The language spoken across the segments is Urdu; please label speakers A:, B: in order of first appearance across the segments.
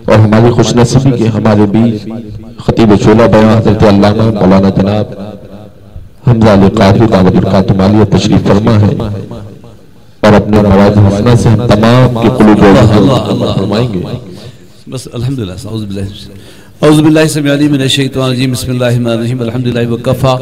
A: اور ہماری خوش نصیبی کے ہمارے بیچ خطیب شعلہ بیان حضرت علامہ مولانا جناب حمزہ علی قادری دعوت برکاتہ عالیہ تشریف فرما ہے، اور اپنے مواد حسنہ سے ہم تمام کے قلوب و فرمائیں گے۔
B: بس الحمدللہ اعوذ باللہ السمیع العلیم من الشیطان الرجیم بسم اللہ الرحمن الرحیم الحمدللہ وکفا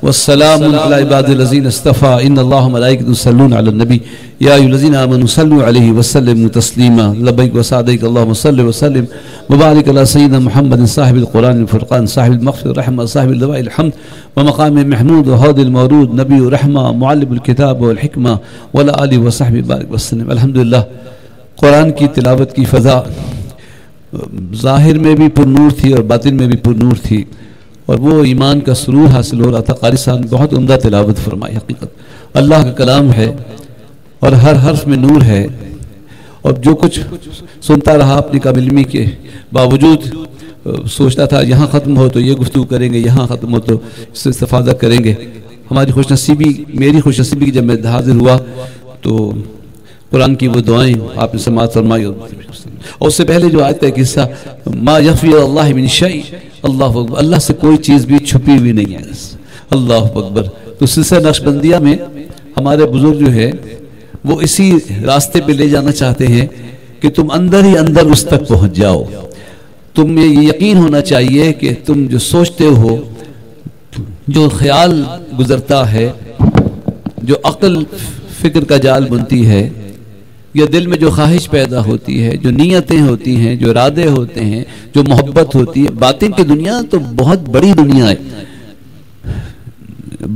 B: والسلام علی عباد الذین اصطفى ان اللہ ملائکۃ یصلون علی النبی یا ایھا الذین آمنوا صلوا علیہ وسلموا تسلیما لبیک وسعدیک اللہم صل وسلم وبارک علی سیدنا محمد صاحب القرآن الفرقان صاحب المغفرۃ الرحمہ صاحب اللواء الحمد ومقام محمود وحوض المورود نبی الرحمہ معلم الکتاب والحکمہ وعلی آلہ وصحبہ بارک وسلم۔ الحمدللہ قرآن کی تلاوت کی فضا ظاہر میں بھی پر نور تھی اور باطن میں بھی پر نور تھی، اور وہ ایمان کا سرور حاصل ہو رہا تھا۔ قاری صاحب نے بہت عمدہ تلاوت فرمائی۔ حقیقت اللہ کا کلام ہے اور ہر حرف میں نور ہے، اور جو کچھ سنتا رہا اپنی کم علمی کے باوجود سوچتا تھا یہاں ختم ہو تو یہ گفتگو کریں گے، یہاں ختم ہو تو اس سے استفادہ کریں گے۔ ہماری خوش نصیبی، میری خوش نصیبی کی جب میں حاضر ہوا تو قرآن کی وہ دعائیں آپ نے سماعت فرمائی، اور اس سے پہلے جو آیت کا قصہ ما یخفی اللہ من شیء، اللہ اکبر، اللہ سے کوئی چیز بھی چھپی ہوئی نہیں ہے، اللہ اکبر۔ تو سلسلہ نقشبندیہ میں ہمارے بزرگ جو ہے وہ اسی راستے پہ لے جانا چاہتے ہیں کہ تم اندر ہی اندر اس تک پہنچ جاؤ۔ تم یہ یقین ہونا چاہیے کہ تم جو سوچتے ہو، جو خیال گزرتا ہے، جو عقل فکر کا جال بنتی ہے، یا دل میں جو خواہش پیدا ہوتی ہے، جو نیتیں ہوتی ہیں، جو ارادے ہوتے ہیں، جو محبت ہوتی ہے، باطن کی دنیا تو بہت بڑی دنیا ہے۔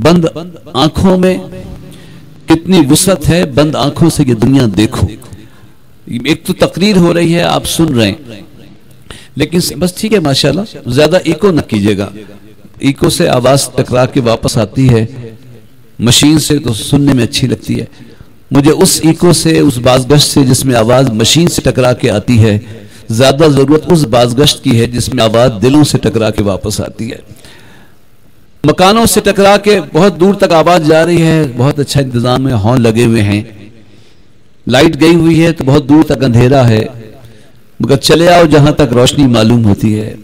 B: بند آنکھوں میں کتنی وسعت ہے، بند آنکھوں سے یہ دنیا دیکھو۔ ایک تو تقریر ہو رہی ہے، آپ سن رہے ہیں، لیکن بس ٹھیک ہے ماشاءاللہ، زیادہ ایکو نہ کیجیے گا۔ ایکو سے آواز ٹکرا کے واپس آتی ہے، مشین سے تو سننے میں اچھی لگتی ہے۔ مجھے اس ایکو سے، اس بازگشت سے جس میں آواز مشین سے ٹکرا کے آتی ہے، زیادہ ضرورت اس بازگشت کی ہے جس میں آواز دلوں سے ٹکرا کے واپس آتی ہے۔ مکانوں سے ٹکرا کے بہت دور تک آواز جا رہی ہے، بہت اچھا انتظام ہے، ہارن لگے ہوئے ہیں، لائٹ گئی ہوئی ہے تو بہت دور تک اندھیرا ہے، مگر چلے آؤ جہاں تک روشنی معلوم ہوتی ہے۔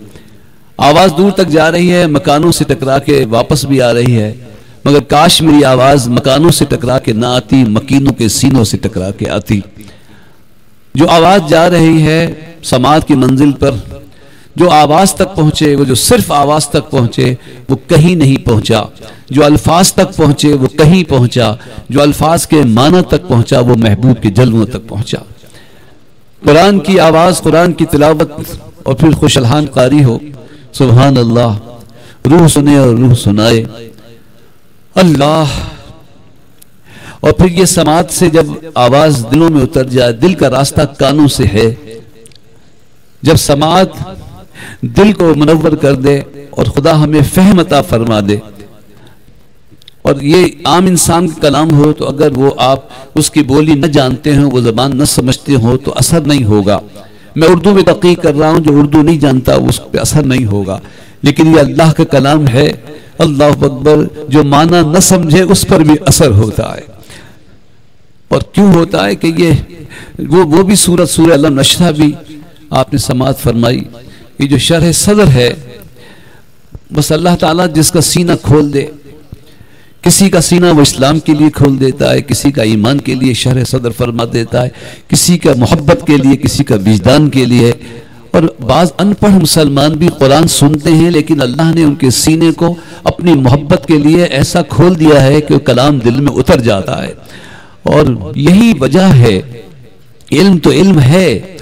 B: آواز دور تک جا رہی ہے، مکانوں سے ٹکرا کے واپس بھی آ رہی ہے، مگر کاش میری آواز مکانوں سے ٹکرا کے نہ آتی، مکینوں کے سینوں سے ٹکرا کے آتی۔ جو آواز جا رہی ہے سماعت کی منزل پر، جو آواز تک پہنچے، وہ جو صرف آواز تک پہنچے وہ کہیں نہیں پہنچا، جو الفاظ تک پہنچے وہ کہیں پہنچا، جو الفاظ کے معنی تک پہنچا وہ محبوب کے جلووں تک پہنچا۔ قرآن کی آواز، قرآن کی تلاوت، اور پھر خوش الحان قاری ہو، سبحان اللہ، روح سنے اور روح سنائے اللہ۔ اور پھر یہ سماعت سے جب آواز دلوں میں اتر جائے، دل کا راستہ کانوں سے ہے، جب سماعت دل کو منور کر دے اور خدا ہمیں فہم عطا فرما دے، اور یہ عام انسان کا کلام ہو تو اگر وہ آپ اس کی بولی نہ جانتے ہوں، وہ زبان نہ سمجھتے ہوں تو اثر نہیں ہوگا۔ میں اردو میں تحقیق کر رہا ہوں، جو اردو نہیں جانتا اس پہ اثر نہیں ہوگا، لیکن یہ اللہ کا کلام ہے، اللہ اکبر، جو معنی نہ سمجھے اس پر بھی اثر ہوتا ہے۔ اور کیوں ہوتا ہے کہ یہ وہ بھی سورہ علم نشرہ بھی آپ نے سماعت فرمائی، یہ جو شرح صدر ہے، بس اللہ تعالیٰ جس کا سینہ کھول دے، کسی کا سینہ وہ اسلام کے لیے کھول دیتا ہے، کسی کا ایمان کے لیے شرح صدر فرما دیتا ہے، کسی کا محبت کے لیے، کسی کا وجدان کے لیے۔ اور بعض ان پڑھ مسلمان بھی قرآن سنتے ہیں، لیکن اللہ نے ان کے سینے کو اپنی محبت کے لیے ایسا کھول دیا ہے کہ وہ کلام دل میں اتر جاتا ہے۔ اور یہی وجہ ہے، علم تو علم ہے،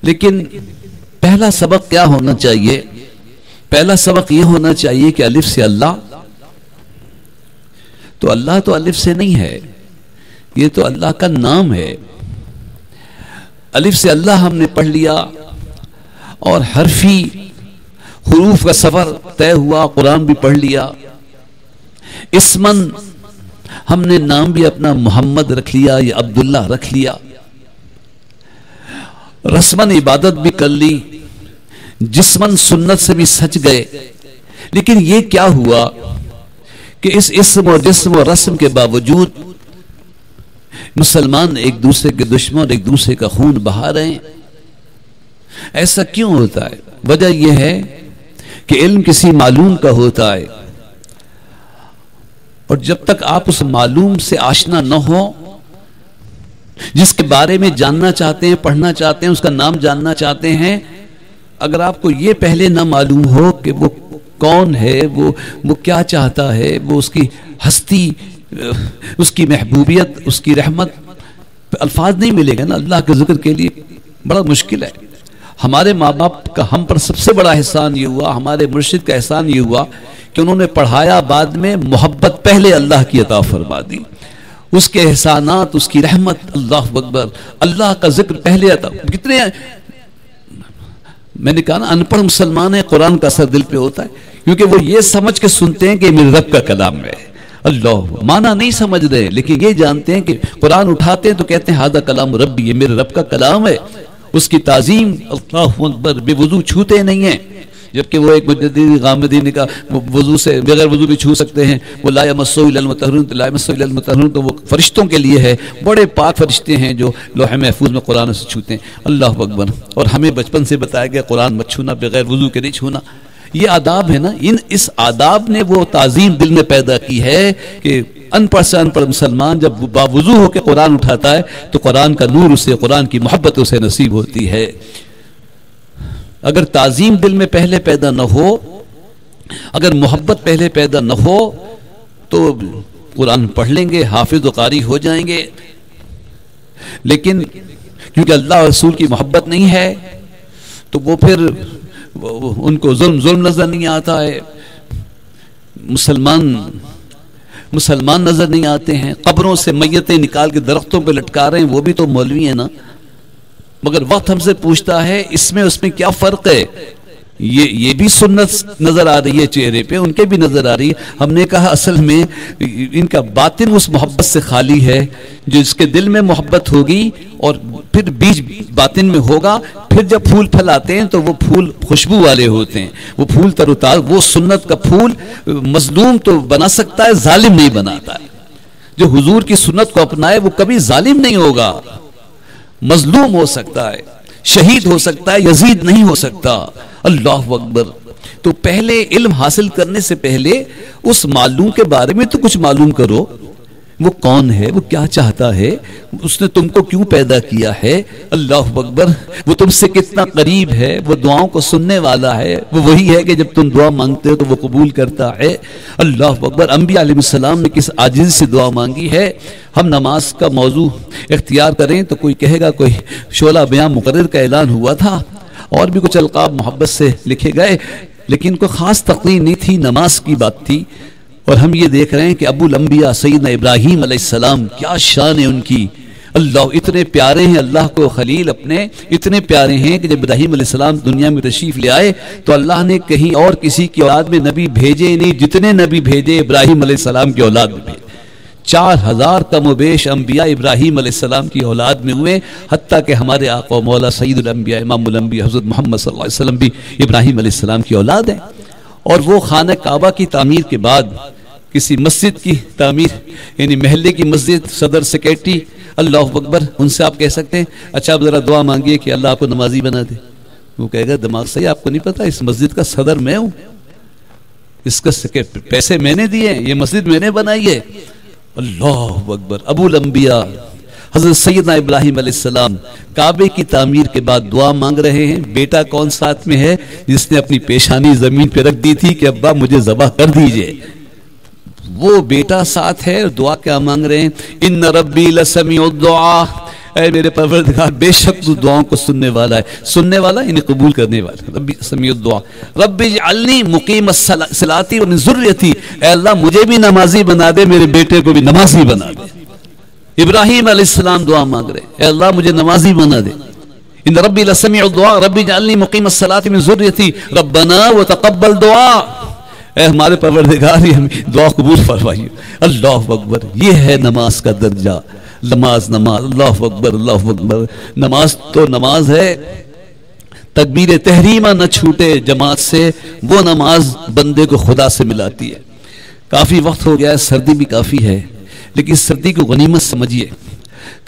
B: لیکن پہلا سبق کیا ہونا چاہیے؟ پہلا سبق یہ ہونا چاہیے کہ الف سے اللہ، تو اللہ تو الف سے نہیں ہے، یہ تو اللہ کا نام ہے۔ الف سے اللہ ہم نے پڑھ لیا، اور حرفی حروف کا سفر طے ہوا، قرآن بھی پڑھ لیا۔ اسمن ہم نے نام بھی اپنا محمد رکھ لیا یا عبداللہ رکھ لیا، رسمن عبادت بھی کر لی، جسمن سنت سے بھی سچ گئے۔ لیکن یہ کیا ہوا کہ اس اسم اور جسم اور رسم کے باوجود مسلمان ایک دوسرے کے دشمن، ایک دوسرے کا خون بہا رہے ہیں۔ ایسا کیوں ہوتا ہے؟ وجہ یہ ہے کہ علم کسی معلوم کا ہوتا ہے، اور جب تک آپ اس معلوم سے آشنا نہ ہو، جس کے بارے میں جاننا چاہتے ہیں، پڑھنا چاہتے ہیں، اس کا نام جاننا چاہتے ہیں، اگر آپ کو یہ پہلے نہ معلوم ہو کہ وہ کون ہے، وہ کیا چاہتا ہے، وہ اس کی ہستی، اس کی محبوبیت، اس کی رحمت، الفاظ نہیں ملے گا نا اللہ کے ذکر کے لیے، بڑا مشکل ہے۔ ہمارے ماں باپ کا ہم پر سب سے بڑا احسان یہ ہوا، ہمارے مرشد کا احسان یہ ہوا کہ انہوں نے پڑھایا، بعد میں محبت پہلے اللہ کی عطا فرما دی، اس کے احسانات، اس کی رحمت، اللہ اکبر، اللہ کا ذکر پہلے عطا۔ کتنے میں نے کہا نا ان پڑھ مسلمان ہے، قرآن کا اثر دل پہ ہوتا ہے، کیونکہ وہ یہ سمجھ کے سنتے ہیں کہ میرے رب کا کلام ہے۔ اللہ معنی نہیں سمجھ رہے، لیکن یہ جانتے ہیں کہ قرآن اٹھاتے ہیں تو کہتے ہیں ہذا کلام ربی، یہ میرے رب کا کلام ہے، اس کی تعظیم اللہ اکبر، بے وضو چھوتے نہیں ہیں، جبکہ وہ ایک مجدد غامدی نے کہا وہ وضو سے بغیر وضو بھی چھو سکتے ہیں، وہ لا یمسہ الا المطہرون، لا یمسہ الا المطہرون تو وہ فرشتوں کے لیے ہے، بڑے پاک فرشتے ہیں جو لوح محفوظ میں قرآن سے چھوتے ہیں، اللہ اکبر۔ اور ہمیں بچپن سے بتایا گیا قرآن مت چھونا، بغیر وضو کے نہیں چھونا، یہ آداب ہے نا، اس آداب نے وہ تعظیم دل میں پیدا کی ہے کہ ان پڑھ سے ان پڑھ مسلمان جب باوضو ہو کے قرآن اٹھاتا ہے تو قرآن کا نور اسے، قرآن کی محبت اسے نصیب ہوتی ہے۔ اگر تعظیم دل میں پہلے پیدا نہ ہو، اگر محبت پہلے پیدا نہ ہو تو قرآن پڑھ لیں گے، حافظ و قاری ہو جائیں گے، لیکن کیونکہ اللہ رسول کی محبت نہیں ہے تو وہ پھر ان کو ظلم نظر نہیں آتا ہے، مسلمان نظر نہیں آتے ہیں، قبروں سے میتیں نکال کے درختوں پہ لٹکا رہے ہیں، وہ بھی تو مولوی ہیں نا، مگر وقت ہم سے پوچھتا ہے اس میں کیا فرق ہے؟ یہ بھی سنت نظر آ رہی ہے چہرے پہ، ان کے بھی نظر آ رہی ہے۔ ہم نے کہا اصل میں ان کا باطن اس محبت سے خالی ہے، جو اس کے دل میں محبت ہوگی اور پھر بیج باطن میں ہوگا، پھر جب پھول پھلاتے ہیں تو وہ پھول خوشبو والے ہوتے ہیں، وہ پھول تر و تازہ، وہ سنت کا پھول مظلوم تو بنا سکتا ہے، ظالم نہیں بناتا ہے۔ جو حضور کی سنت کو اپنائے وہ کبھی ظالم نہیں ہوگا، مظلوم ہو سکتا ہے، شہید ہو سکتا ہے، یزید نہیں ہو سکتا۔ اللہ اکبر۔ تو پہلے علم حاصل کرنے سے پہلے اس معلوم کے بارے میں تو کچھ معلوم کرو، وہ کون ہے، وہ کیا چاہتا ہے، اس نے تم کو کیوں پیدا کیا ہے، اللہ اکبر، وہ تم سے کتنا قریب ہے، وہ دعاؤں کو سننے والا ہے، وہ وہی ہے کہ جب تم دعا مانگتے ہو تو وہ قبول کرتا ہے، اللہ اکبر۔ انبیاء علیہ السلام نے کس عاجزی سے دعا مانگی ہے۔ ہم نماز کا موضوع اختیار کریں تو کوئی کہے گا کوئی شعلہ بیان مقرر کا اعلان ہوا تھا اور بھی کچھ القاب محبت سے لکھے گئے، لیکن کوئی خاص تقریر نہیں تھی، نماز کی بات تھی۔ اور ہم یہ دیکھ رہے ہیں کہ ابو الانبیاء سیدنا ابراہیم علیہ السلام، کیا شان ہے ان کی، اللہ اتنے پیارے ہیں، اللہ کو خلیل اپنے اتنے پیارے ہیں کہ جب ابراہیم علیہ السلام دنیا میں تشریف لے آئے تو اللہ نے کہیں اور کسی کی اولاد میں نبی بھیجے نہیں، جتنے نبی بھیجے ابراہیم علیہ السلام کی اولاد میں بھیجے۔ 4000 کم و بیش انبیاء ابراہیم علیہ السلام کی اولاد میں ہوئے، حتیٰ کہ ہمارے آقا و مولا سید الانبیاء امام الانبیاء حضرت محمد صلی اللہ علیہ وسلم بھی ابراہیم علیہ السلام کی اولاد ہیں۔ اور وہ خانہ کعبہ کی تعمیر کے بعد کسی مسجد کی تعمیر، یعنی محلے کی مسجد، صدر سیکرٹری، اللہ اکبر، ان سے آپ کہہ سکتے ہیں اچھا آپ ذرا دعا مانگیے کہ اللہ آپ کو نمازی بنا دے، وہ کہے گا دماغ صحیح، آپ کو نہیں پتا اس مسجد کا صدر میں ہوں، اس کا پیسے میں نے دیے، یہ مسجد میں نے بنائی ہے، اللہ اکبر۔ ابو الانبیاء حضرت سیدنا ابراہیم علیہ السلام کعبے کی تعمیر کے بعد دعا مانگ رہے ہیں، بیٹا کون ساتھ میں ہے؟ جس نے اپنی پیشانی زمین پہ رکھ دی تھی کہ ابا مجھے ذبح کر دیجئے، وہ بیٹا ساتھ ہے، اور دعا کیا مانگ رہے ہیں؟ ان ربی لسمیع الدعاء، اے میرے پروردگار بے شک تو دعاؤں کو سننے والا ہے، سننے والا یعنی قبول کرنے والا، ربی سمیع الدعاء، رب اجعلنی مقیم الصلاۃ ومن ذریتی، اے اللہ مجھے بھی نمازی بنا دے، میرے بیٹے کو بھی نمازی بنا دے۔ ابراہیم علیہ السلام دعا مانگ رہے ہیں، اے اللہ مجھے نمازی بنا دے۔ ان ربی لسمیع الدعاء رب اجعلنی مقیم الصلاۃ ومن ذریتی ربنا وتقبل دعاء، اے ہمارے پروردگار ہی ہمیں دعا قبول فرمائیے۔ اللہ اکبر، یہ ہے نماز کا درجہ، نماز اللہ اکبر، اللہ اکبر۔ نماز تو نماز ہے، تکبیر تحریمہ نہ چھوٹے جماعت سے، وہ نماز بندے کو خدا سے ملاتی ہے۔ کافی وقت ہو گیا ہے، سردی بھی کافی ہے، لیکن سردی کو غنیمت سمجھیے۔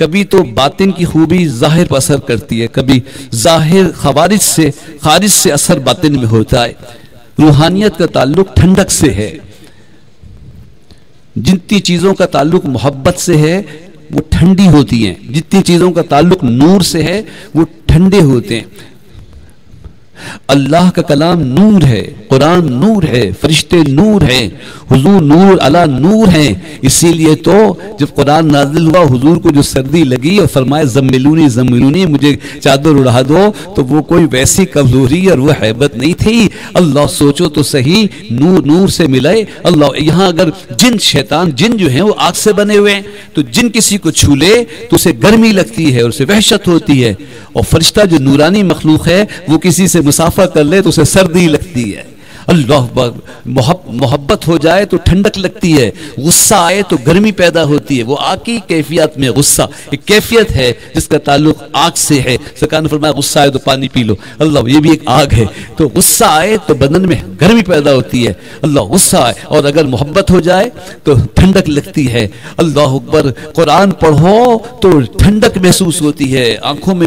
B: کبھی تو باطن کی خوبی ظاہر پر اثر کرتی ہے، کبھی ظاہر خارج سے اثر باطن میں ہوتا ہے۔ روحانیت کا تعلق ٹھنڈک سے ہے، جتنی چیزوں کا تعلق محبت سے ہے وہ ٹھنڈی ہوتی ہیں، جتنی چیزوں کا تعلق نور سے ہے وہ ٹھنڈے ہوتے ہیں۔ اللہ کا کلام نور ہے، قرآن نور ہے، فرشتے نور ہیں، حضور نور علی نور ہیں۔ اسی لیے تو جب قرآن نازل ہوا حضور کو جو سردی لگی اور فرمائے زملونی زملونی، مجھے چادر اڑا دو، تو وہ کوئی ویسی کمزوری اور وہ حیبت نہیں تھی۔ اللہ سوچو تو صحیح، نور نور سے ملائے اللہ۔ یہاں اگر شیطان جن جو ہیں وہ آگ سے بنے ہوئے ہیں، تو جن کسی کو چھو لے تو اسے گرمی لگتی ہے اور اسے وحشت ہوتی ہے، اور فرشتہ جو نورانی مخلوق ہے وہ کسی سے مسافہ کر لے تو اسے سردی لگتی ہے۔ اللہ محبت ہو جائے تو ٹھنڈک لگتی ہے، غصہ آئے تو گرمی پیدا ہوتی ہے۔ وہ آگ کی کیفیت میں غصہ ایک کیفیت ہے جس کا تعلق آگ سے ہے۔ سرکار نے فرمایا غصہ آئے تو پانی پی لو، اللہ یہ بھی ایک آگ ہے۔ تو غصہ آئے تو بدن میں گرمی پیدا ہوتی ہے، اللہ غصہ آئے، اور اگر محبت ہو جائے تو ٹھنڈک لگتی ہے۔ اللہ اکبر، قرآن پڑھو تو ٹھنڈک محسوس ہوتی ہے، آنکھوں میں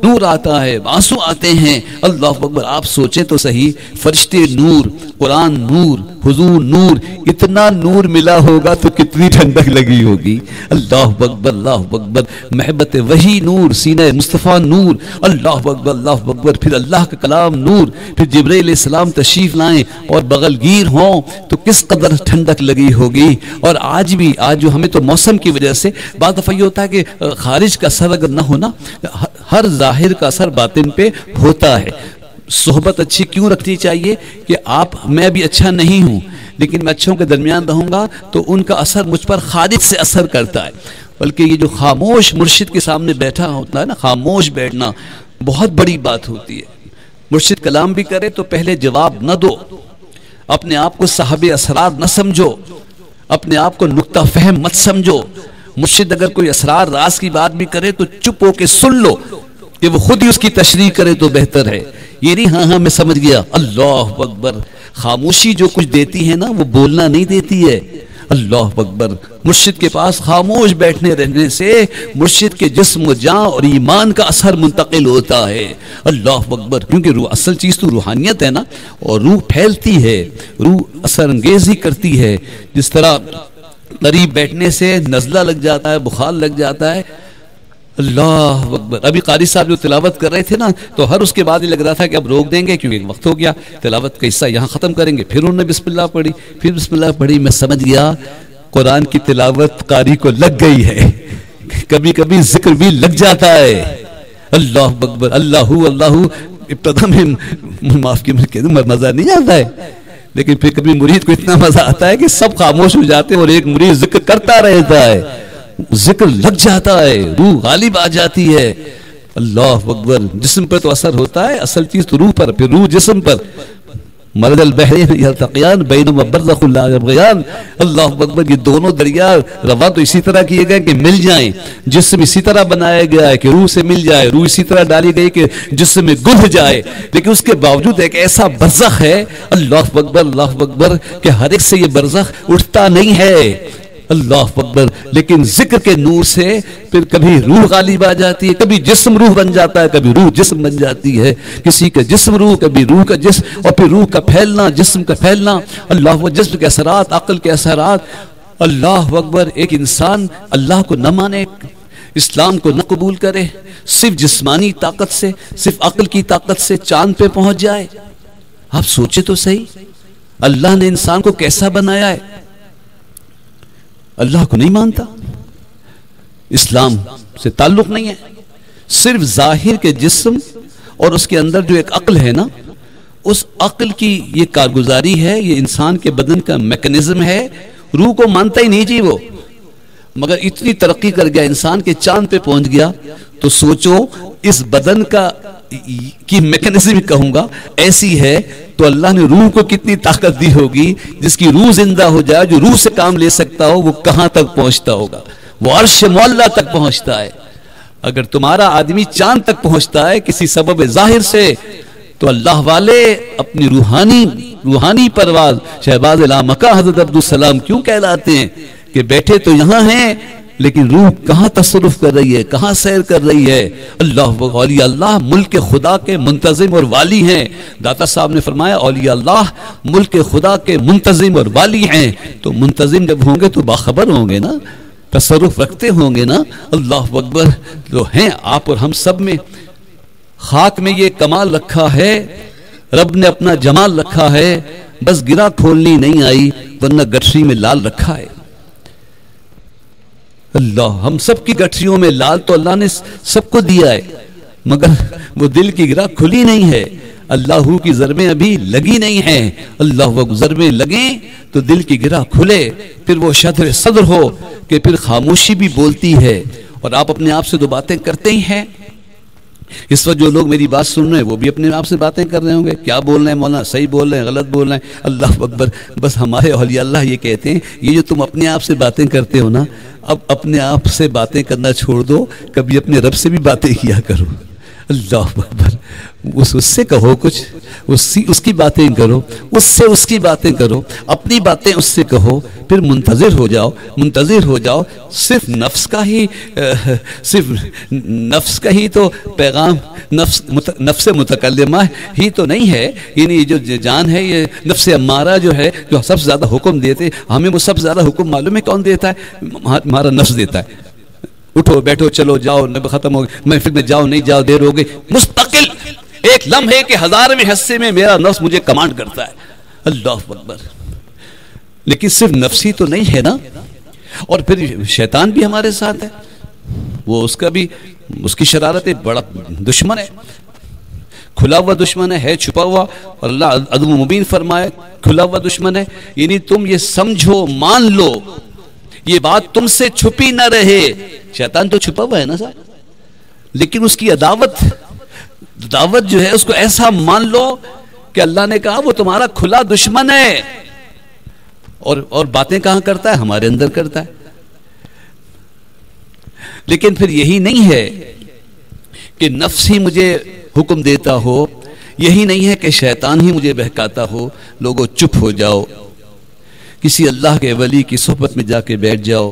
B: نور آتا ہے، آنسو آتے ہیں۔ اللہ اکبر، آپ سوچیں تو صحیح، فرشتے نور، قرآن نور، حضور نور، اتنا نور ملا ہوگا تو کتنی ٹھنڈک لگی ہوگی۔ اللہ اکبر، اللہ اکبر، محبت وحی نور، سینہ مصطفیٰ نور، اللہ اکبر، اللہ اکبر، پھر اللہ کا کلام نور، پھر جبرائیل علیہ السلام تشریف لائیں اور بغل گیر ہوں تو کس قدر ٹھنڈک لگی ہوگی۔ اور آج بھی، آج جو ہمیں تو موسم کی وجہ سے بعض دفعہ یہ ہوتا ہے کہ خارج کا اثر اگر نہ ہونا، ہر ظاہر کا اثر باطن پہ ہوتا ہے۔ صحبت اچھی کیوں رکھنی چاہیے کہ میں بھی اچھا نہیں ہوں لیکن میں اچھوں کے درمیان رہوں گا تو ان کا اثر مجھ پر خارج سے اثر کرتا ہے۔ بلکہ یہ جو خاموش مرشد کے سامنے بیٹھا ہوتا ہے نا، خاموش بیٹھنا بہت بڑی بات ہوتی ہے۔ مرشد کلام بھی کرے تو پہلے جواب نہ دو، اپنے آپ کو صاحب اسرار نہ سمجھو، اپنے آپ کو نکتہ فہم مت سمجھو۔ مرشد اگر کوئی اسرار راز کی بات بھی کرے تو چپ ہو کے سن لو کہ وہ خود ہی اس کی تشریح کرے تو بہتر ہے، یہ نہیں ہاں میں سمجھ گیا۔ اللہ اکبر، خاموشی جو کچھ دیتی ہے نا وہ بولنا نہیں دیتی ہے۔ اللہ اکبر، مرشد کے پاس خاموش بیٹھنے رہنے سے مرشد کے جسم و جان اور ایمان کا اثر منتقل ہوتا ہے۔ اللہ اکبر، کیونکہ روح اصل چیز تو روحانیت ہے نا، اور روح پھیلتی ہے، روح اثر انگیزی کرتی ہے۔ جس طرح قریب بیٹھنے سے نزلہ لگ جاتا ہے، بخار لگ جاتا ہے۔ اللہ اکبر، ابھی قاری صاحب جو تلاوت کر رہے تھے نا تو ہر اس کے بعد ہی لگ رہا تھا کہ اب روک دیں گے کیونکہ وقت ہو گیا، تلاوت کا حصہ یہاں ختم کریں گے۔ پھر انہوں نے بسم اللہ پڑھی، پھر بسم اللہ پڑھی، میں سمجھ گیا قرآن کی تلاوت قاری کو لگ گئی ہے، کبھی کبھی ذکر بھی لگ جاتا ہے۔ اللہ اکبر، اللہ اللہ، ابتدا میں معاف کیجیے مزہ نہیں آتا ہے، لیکن پھر کبھی مرید کو اتنا مزہ آتا ہے کہ سب خاموش ہو جاتے ہیں اور ایک مرید ذکر کرتا رہتا ہے، ذکر لگ جاتا ہے، روح غالب آ جاتی ہے۔ اللہ اکبر، جسم پر تو اثر ہوتا ہے، اصل چیز تو روح پر، پھر روح جسم پر۔ مرج البحرین یلتقیان بینہما برزخ لا یبغیان۔ اللہ اکبر، یہ دونوں دریا رواں تو اسی طرح کیے گئے کہ مل جائیں، جسم اسی طرح بنایا گیا ہے کہ روح سے مل جائے، روح اسی طرح ڈالی گئی کہ جسم میں گھل جائے، لیکن اس کے باوجود ایک ایسا برزخ ہے، اللہ اکبر اللہ اکبر، کہ ہر ایک سے یہ برزخ اٹھتا نہیں ہے۔ اللہ اکبر، لیکن ذکر کے نور سے پھر کبھی روح غالب آ جاتی ہے، کبھی جسم روح بن جاتا ہے، کبھی روح جسم بن جاتی ہے، کسی کا جسم روح، کبھی روح کا جسم، اور پھر روح کا پھیلنا، جسم کا پھیلنا۔ اللہ، وہ جسم کے اثرات، عقل کے اثرات۔ اللہ اکبر، ایک انسان اللہ کو نہ مانے، اسلام کو نہ قبول کرے، صرف جسمانی طاقت سے، صرف عقل کی طاقت سے چاند پہ پہنچ جائے۔ آپ سوچے تو صحیح، اللہ نے انسان کو کیسا بنایا ہے؟ اللہ کو نہیں مانتا، اسلام سے تعلق نہیں ہے، صرف ظاہر کے جسم اور اس کے اندر جو ایک عقل ہے نا، اس عقل کی یہ کارگزاری ہے، یہ انسان کے بدن کا میکنزم ہے۔ روح کو مانتا ہی نہیں جی وہ، مگر اتنی ترقی کر گیا انسان کے چاند پہ پہنچ گیا۔ تو سوچو اس بدن کا کی میکنزم کہوں گا ایسی ہے تو اللہ نے روح کو کتنی طاقت دی ہوگی، جس کی روح زندہ ہو جائے، جو روح سے کام لے سکتا ہو، وہ کہاں تک پہنچتا ہوگا؟ وہ عرش معلیٰ تک پہنچتا ہے۔ اگر تمہارا آدمی چاند تک پہنچتا ہے کسی سبب ظاہر سے، تو اللہ والے اپنی روحانی پرواز شہباز لامکہ حضرت عبدالسلام کیوں کہلاتے ہیں کہ بیٹھے تو یہاں ہیں لیکن روح کہاں تصرف کر رہی ہے, کہاں سیر کر رہی ہے؟ اللہ اولیاء اللہ ملک خدا کے منتظم اور والی ہیں. داتا صاحب نے فرمایا اولیاء اللہ ملک خدا کے منتظم اور والی ہیں. تو منتظم جب ہوں گے تو باخبر ہوں گے نا, تصرف رکھتے ہوں گے نا. اللہ اکبر. تو ہیں آپ اور ہم سب میں, خاک میں یہ کمال رکھا ہے, رب نے اپنا جمال رکھا ہے, بس گرا کھولنی نہیں آئی ورنہ گٹھری میں لال رکھا ہے. اللہ ہم سب کی گٹھریوں میں لال تو اللہ نے سب کو دیا ہے, مگر وہ دل کی گرا کھلی نہیں ہے. اللہ کی ضربیں ابھی لگی نہیں ہیں. اللہ وہ ضربیں لگیں تو دل کی گرا کھلے, پھر وہ شدر صدر ہو کہ پھر خاموشی بھی بولتی ہے. اور آپ اپنے آپ سے دو باتیں کرتے ہی ہیں. اس وقت جو لوگ میری بات سن رہے ہیں وہ بھی اپنے آپ سے باتیں کر رہے ہوں گے, کیا بول رہے ہیں مولانا, صحیح بول رہے ہیں, غلط بول رہے ہیں. اللہ اکبر. بس ہمارے اولیاء اللہ یہ کہتے ہیں یہ جو تم اپنے آپ سے باتیں کرتے ہو نا, اب اپنے آپ سے باتیں کرنا چھوڑ دو, کبھی اپنے رب سے بھی باتیں کیا کرو. اللہ اکبر. اس سے کہو کچھ, اس کی باتیں کرو, اس کی باتیں کرو, اپنی باتیں اس سے کہو, پھر منتظر ہو جاؤ. صرف نفس کا ہی تو پیغام, نفس متکلمہ ہی تو نہیں ہے. یعنی جو جان ہے یہ نفس امارہ جو ہے, جو سب سے زیادہ حکم دیتے, ہمیں وہ سب سے زیادہ حکم معلوم ہے کون دیتا ہے؟ ہمارا نفس دیتا ہے. اٹھو بیٹھو چلو جاؤ, ختم ہو گئی محفل میں, جاؤ نہیں جاؤ دیر ہو گئی. مستقل ایک لمحے کے ہزارویں حصے میں میرا نفس مجھے کمانڈ کرتا ہے. اللہ اکبر. لیکن صرف نفسی تو نہیں ہے نا, اور پھر شیطان بھی ہمارے ساتھ ہے. وہ اس کی شرارت بڑا دشمن ہے, کھلا ہوا دشمن ہے چھپا ہوا. اور اللہ عدو مبین فرمائے کھلا ہوا دشمن ہے. یعنی تم یہ سمجھو, مان لو, یہ بات تم سے چھپی نہ رہے. شیطان تو چھپا ہوا ہے نا صاحب, لیکن اس کی دعوت جو ہے اس کو ایسا مان لو کہ اللہ نے کہا وہ تمہارا کھلا دشمن ہے. اور باتیں کہاں کرتا ہے؟ ہمارے اندر کرتا ہے. لیکن پھر یہی نہیں ہے کہ نفس ہی مجھے حکم دیتا ہو, یہی نہیں ہے کہ شیطان ہی مجھے بہکاتا ہو. لوگوں چپ ہو جاؤ, کسی اللہ کے ولی کی صحبت میں جا کے بیٹھ جاؤ,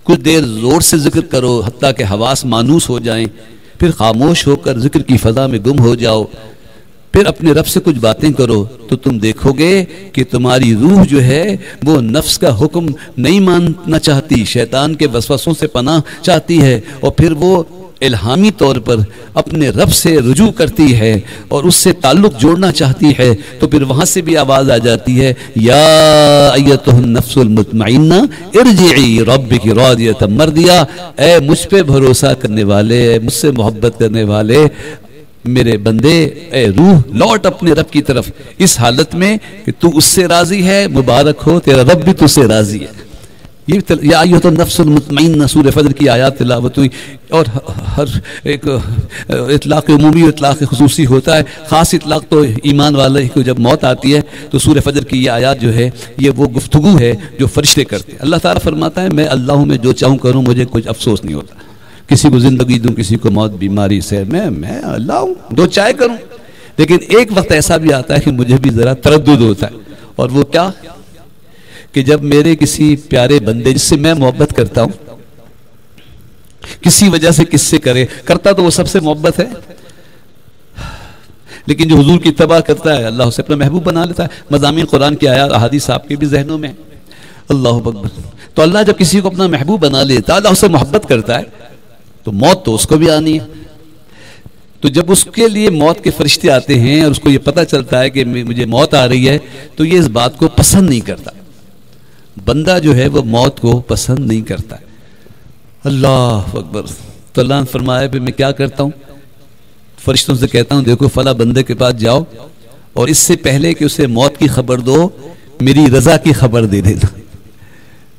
B: کچھ دیر زور سے ذکر کرو حتیٰ کہ حواس مانوس ہو جائیں, پھر خاموش ہو کر ذکر کی فضا میں گم ہو جاؤ, پھر اپنے رب سے کچھ باتیں کرو. تو تم دیکھو گے کہ تمہاری روح جو ہے وہ نفس کا حکم نہیں ماننا چاہتی, شیطان کے وسوسوں سے پناہ چاہتی ہے, اور پھر وہ الہامی طور پر اپنے رب سے رجوع کرتی ہے اور اس سے تعلق جوڑنا چاہتی ہے. تو پھر وہاں سے بھی آواز آ جاتی ہے, یا ایتہ النفس المطمئنہ ارجعی ربک راضیۃ مرضیہ. اے مجھ پہ بھروسہ کرنے والے, اے مجھ سے محبت کرنے والے میرے بندے, اے روح لوٹ اپنے رب کی طرف, اس حالت میں کہ تو اس سے راضی ہے. مبارک ہو تیرا رب بھی تجھ سے راضی ہے. یا ایھا النفس المطمئنہ سورہ فجر کی آیات تلاوت ہوئی. اور ہر ایک اطلاق عمومی و اطلاق خصوصی ہوتا ہے. خاص اطلاق تو ایمان والے کو جب موت آتی ہے تو سورہ فجر کی یہ آیات جو ہے یہ وہ گفتگو ہے جو فرشتے کرتے ہیں. اللہ تعالیٰ فرماتا ہے میں اللہ ہوں, میں جو چاہوں کروں, مجھے کچھ افسوس نہیں ہوتا. کسی کو زندگی دوں, کسی کو موت, بیماری سے, میں اللہ ہوں, جو چاہے کروں. لیکن ایک وقت ایسا بھی آتا ہے کہ مجھے بھی ذرا تردد ہوتا ہے. اور وہ کیا کہ جب میرے کسی پیارے بندے جس سے میں محبت کرتا ہوں, کسی وجہ سے کس سے کرتا تو وہ سب سے محبت ہے, لیکن جو حضور کی اتباع کرتا ہے اللہ اسے اپنا محبوب بنا لیتا ہے. مضامین قرآن کی آیات احادیث آپ کے بھی ذہنوں میں. اللہ اکبر. تو اللہ جب کسی کو اپنا محبوب بنا لیتا ہے, اللہ اسے محبت کرتا ہے, تو موت تو اس کو بھی آنی ہے. تو جب اس کے لیے موت کے فرشتے آتے ہیں اور اس کو یہ پتہ چلتا ہے کہ مجھے موت آ رہی ہے, تو یہ اس بات کو پسند نہیں کرتا. بندہ جو ہے وہ موت کو پسند نہیں کرتا. اللہ اکبر. تو اللہ نے فرمایا پھر میں کیا کرتا ہوں, فرشتوں سے کہتا ہوں دیکھو فلاں بندے کے پاس جاؤ اور اس سے پہلے کہ اسے موت کی خبر دو, میری رضا کی خبر دے دینا.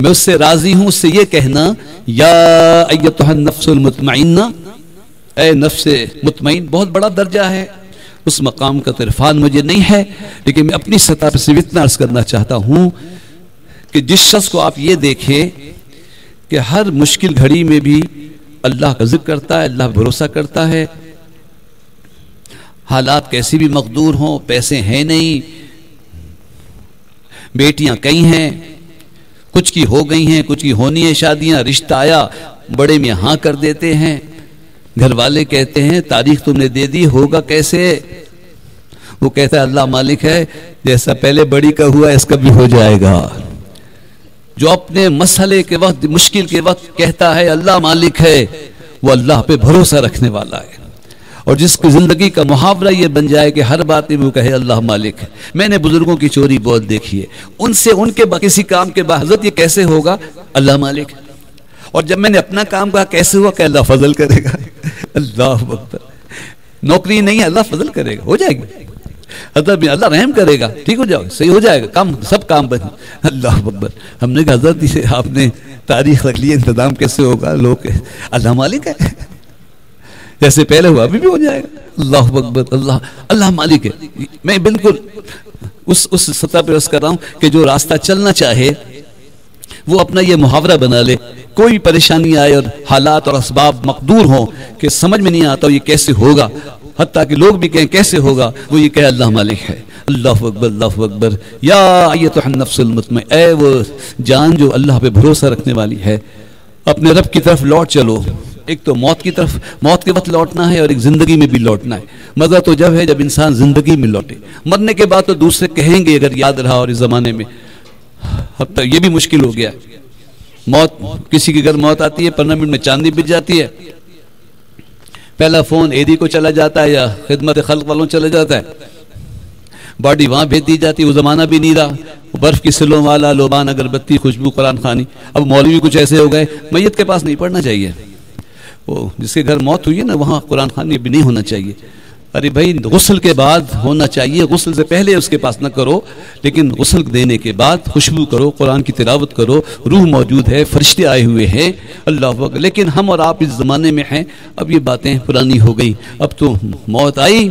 B: میں اس سے راضی ہوں, اس سے یہ کہنا یا ایتھا النفس المطمئنہ, اے نفس مطمئن. بہت بڑا درجہ ہے, اس مقام کا عرفان مجھے نہیں ہے, لیکن میں اپنی سطح پر صرف اتنا عرض کرنا چاہتا ہوں کہ جس شخص کو آپ یہ دیکھیں کہ ہر مشکل گھڑی میں بھی اللہ کا ذکر کرتا ہے, اللہ بھروسہ کرتا ہے, حالات کیسی بھی مقدور ہوں, پیسے ہیں نہیں, بیٹیاں کئی ہیں, کچھ کی ہو گئی ہیں، کچھ کی ہونی ہے شادیاں، رشتہ آیا بڑے میں ہاں کر دیتے ہیں، گھر والے کہتے ہیں تاریخ تم نے دے دی، ہوگا کیسے؟ وہ کہتا ہے اللہ مالک ہے، جیسا پہلے بڑی کا ہوا اس کا بھی ہو جائے گا۔ جو اپنے مسئلے کے وقت، مشکل کے وقت کہتا ہے اللہ مالک ہے، وہ اللہ پہ بھروسہ رکھنے والا ہے۔ اور جس کی زندگی کا محاورہ یہ بن جائے کہ ہر بات میں وہ کہے اللہ مالک ہے۔ میں نے بزرگوں کی چوری بہت دیکھی ہے، ان سے ان کے کسی کام کے بعد حضرت یہ کیسے ہوگا؟ اللہ مالک۔ اور جب میں نے اپنا کام کہا کیسے ہوا کہ اللہ فضل کرے گا۔ اللہ اکبر، نوکری نہیں ہے اللہ فضل کرے گا، ہو جائے گی، حضرت اللہ رحم کرے گا، ٹھیک ہو جائے گا، صحیح ہو جائے گا، کام سب کام بن۔ اللہ اکبر۔ ہم نے کہا حضرت آپ نے تاریخ رکھ لی، انتظام کیسے ہوگا؟ لوگ اللہ مالک ہے، جیسے پہلے ہوا ابھی بھی ہو جائے گا۔ اللہ اکبر، اللہ مالک ہے۔ میں بالکل اس سطح پہ عرض کر رہا ہوں کہ جو راستہ چلنا چاہے وہ اپنا یہ محاورہ بنا لے، کوئی پریشانی آئے اور حالات اور اسباب مقدور ہوں کہ سمجھ میں نہیں آتا یہ کیسے ہوگا، حتیٰ کہ لوگ بھی کہیں کیسے ہوگا، وہ یہ کہے اللہ مالک ہے۔ اللہ اکبر، اللہ اکبر۔ یا ایتھا النفس المطمئنہ، اے وہ جان جو اللہ پہ بھروسہ رکھنے والی ہے، اپنے رب کی طرف لوٹ چلو۔ ایک تو موت کی طرف، موت کے وقت لوٹنا ہے، اور ایک زندگی میں بھی لوٹنا ہے۔ مزہ تو جب ہے جب انسان زندگی میں لوٹے، مرنے کے بعد تو دوسرے کہیں گے اگر یاد رہا، اور اس زمانے میں اب تک یہ بھی مشکل ہو گیا ہے۔ موت، کسی کے گھر موت آتی ہے 15 منٹ میں چاندی بچ جاتی ہے، پہلا فون ایدی کو چلا جاتا ہے یا خدمت خلق والوں چلا جاتا ہے، باڈی وہاں بھیج دی جاتی ہے۔ وہ زمانہ بھی نہیں رہا، برف کی سلوں والا، لوبان اگربتی، خوشبو قرآن خوانی۔ اب مولوی کچھ ایسے ہو گئے، میت کے پاس نہیں پڑھنا چاہیے، وہ جس کے گھر موت ہوئی ہے نا وہاں قرآن خوانی بھی نہیں ہونا چاہیے۔ ارے بھائی غسل کے بعد ہونا چاہیے، غسل سے پہلے اس کے پاس نہ کرو، لیکن غسل دینے کے بعد خوشبو کرو، قرآن کی تلاوت کرو، روح موجود ہے، فرشتے آئے ہوئے ہیں، اللہ اکبر۔ لیکن ہم اور آپ اس زمانے میں ہیں، اب یہ باتیں پرانی ہو گئی۔ اب تو موت آئی،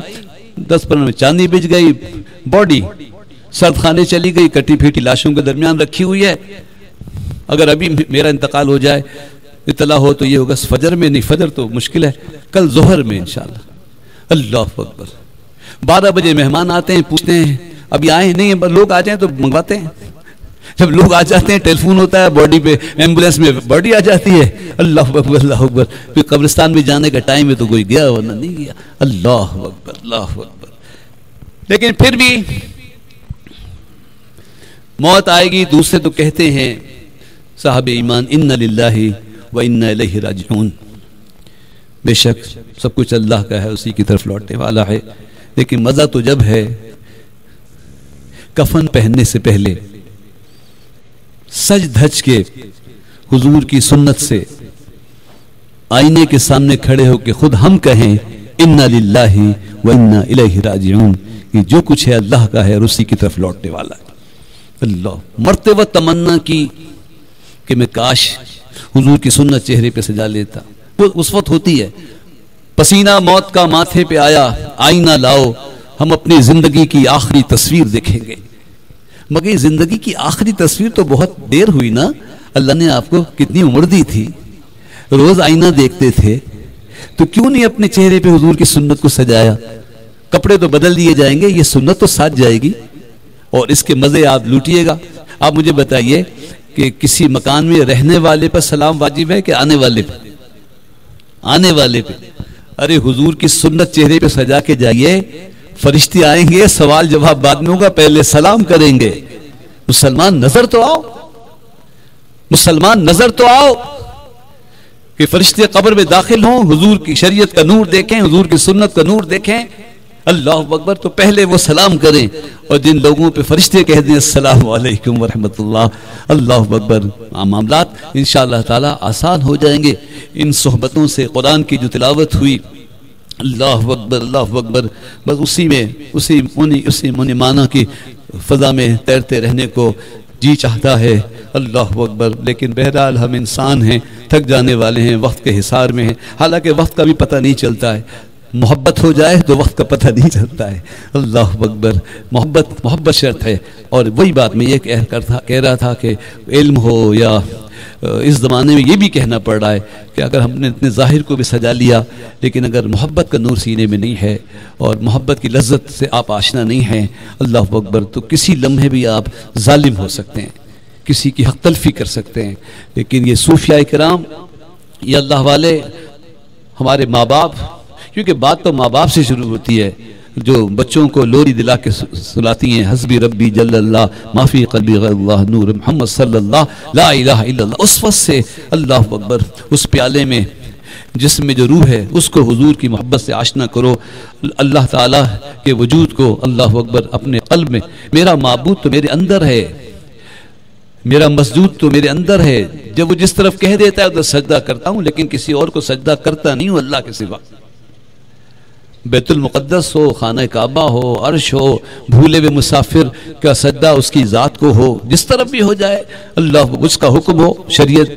B: 10-15 میں چاندی بج گئی، باڈی سرد خانے چلی گئی، کٹی پھیٹی لاشوں کے درمیان رکھی ہوئی ہے۔ اگر ابھی میرا انتقال ہو جائے، اطلاع ہو تو یہ ہوگا فجر میں، نہیں فجر تو مشکل ہے، کل ظہر میں انشاءاللہ۔ اللہ اکبر۔ 12 بجے مہمان آتے ہیں، پوچھتے ہیں ابھی آئے نہیں ہیں، لوگ آ جائیں تو منگواتے ہیں، جب لوگ آ جاتے ہیں ٹیلی فون ہوتا ہے، باڈی پہ ایمبولینس میں باڈی آ جاتی ہے۔ اللہ اکبر، اللہ اکبر۔ پھر قبرستان میں جانے کا ٹائم ہے تو کوئی گیا ورنہ نہیں گیا۔ اللہ اکبر، اللہ اکبر۔ لیکن پھر بھی موت آئے گی، دوسرے تو کہتے ہیں صاحب ایمان انا للہ و انا الیہ راجعون، بے شک سب کچھ اللہ کا ہے، اسی کی طرف لوٹنے والا ہے۔ لیکن مزہ تو جب ہے کفن پہننے سے پہلے سج دھج کے حضور کی سنت سے آئینے کے سامنے کھڑے ہو کے خود ہم کہیں انا للہ و انا الیہ راجعون، کہ جو کچھ ہے اللہ کا ہے اور اسی کی طرف لوٹنے والا ہے۔ اللہ، مرتے وقت تمنا کی کہ میں کاش حضور کی سنت چہرے پہ سجا لیتا، وہ اس وقت ہوتی ہے۔ پسینہ موت کا ماتھے پہ آیا، آئینہ لاؤ، ہم اپنی زندگی کی آخری تصویر دیکھیں گے۔ مگر یہ زندگی کی آخری تصویر تو بہت دیر ہوئی نا، اللہ نے آپ کو کتنی عمر دی تھی، روز آئینہ دیکھتے تھے، تو کیوں نہیں اپنے چہرے پہ حضور کی سنت کو سجایا؟ کپڑے تو بدل دیے جائیں گے، یہ سنت تو ساتھ جائے گی، اور اس کے مزے آپ لوٹیے گا۔ آپ مجھے بتائیے کہ کسی مکان میں رہنے والے پر سلام واجب ہے کہ آنے والے پہ؟ آنے والے پہ۔ ارے حضور کی سنت چہرے پہ سجا کے جائیے، فرشتے آئیں گے، سوال جواب بعد میں ہوگا، پہلے سلام کریں گے۔ مسلمان نظر تو آؤ، مسلمان نظر تو آؤ، کہ فرشتے قبر میں داخل ہوں، حضور کی شریعت کا نور دیکھیں، حضور کی سنت کا نور دیکھیں، اللہ اکبر، تو پہلے وہ سلام کریں، اور جن لوگوں پہ فرشتے کہہ دیں السلام علیکم ورحمۃ اللہ، اللہ اکبر، معاملات انشاءاللہ تعالی آسان ہو جائیں گے ان صحبتوں سے۔ قرآن کی جو تلاوت ہوئی، اللہ اکبر، اللہ اکبر، بس اسی میں اسی منی کی فضا میں تیرتے رہنے کو جی چاہتا ہے۔ اللہ اکبر۔ لیکن بہرحال ہم انسان ہیں، تھک جانے والے ہیں، وقت کے حصار میں ہیں، حالانکہ وقت کا بھی پتہ نہیں چلتا ہے، محبت ہو جائے تو وقت کا پتہ نہیں چلتا ہے۔ اللہ اکبر، محبت شرط ہے۔ اور وہی بات میں یہ کہہ رہا تھا کہ علم ہو یا اس زمانے میں یہ بھی کہنا پڑ رہا ہے کہ اگر ہم نے اتنے ظاہر کو بھی سجا لیا، لیکن اگر محبت کا نور سینے میں نہیں ہے اور محبت کی لذت سے آپ آشنا نہیں ہیں، اللہ اکبر، تو کسی لمحے بھی آپ ظالم ہو سکتے ہیں، کسی کی حق تلفی کر سکتے ہیں، لیکن یہ صوفیاء کرام، یہ اللہ والے، ہمارے ماں باپ، کیونکہ بات تو ماں باپ سے شروع ہوتی ہے، جو بچوں کو لوری دلا کے سلاتی ہیں، حسبی ربی جل اللہ ما فی قلبی غیر اللہ نور محمد صلی اللہ لا الہ الا اللہ، اس وقت سے اللہ اکبر، اس پیالے میں جس میں جو روح ہے اس کو حضور کی محبت سے آشنا کرو، اللہ تعالیٰ کے وجود کو اللہ اکبر اپنے قلب میں، میرا معبود تو میرے اندر ہے، میرا مسجود تو میرے اندر ہے، جب وہ جس طرف کہہ دیتا ہے ادھر سجدہ کرتا ہوں، لیکن کسی اور کو سجدہ کرتا نہیں ہوں اللہ کے سوا۔ بیت المقدس ہو، خانہ کعبہ ہو، عرش ہو، بھولے ہوئے مسافر کا سجدہ اس کی ذات کو ہو، جس طرف بھی ہو جائے اللہ اس کا حکم ہو، شریعت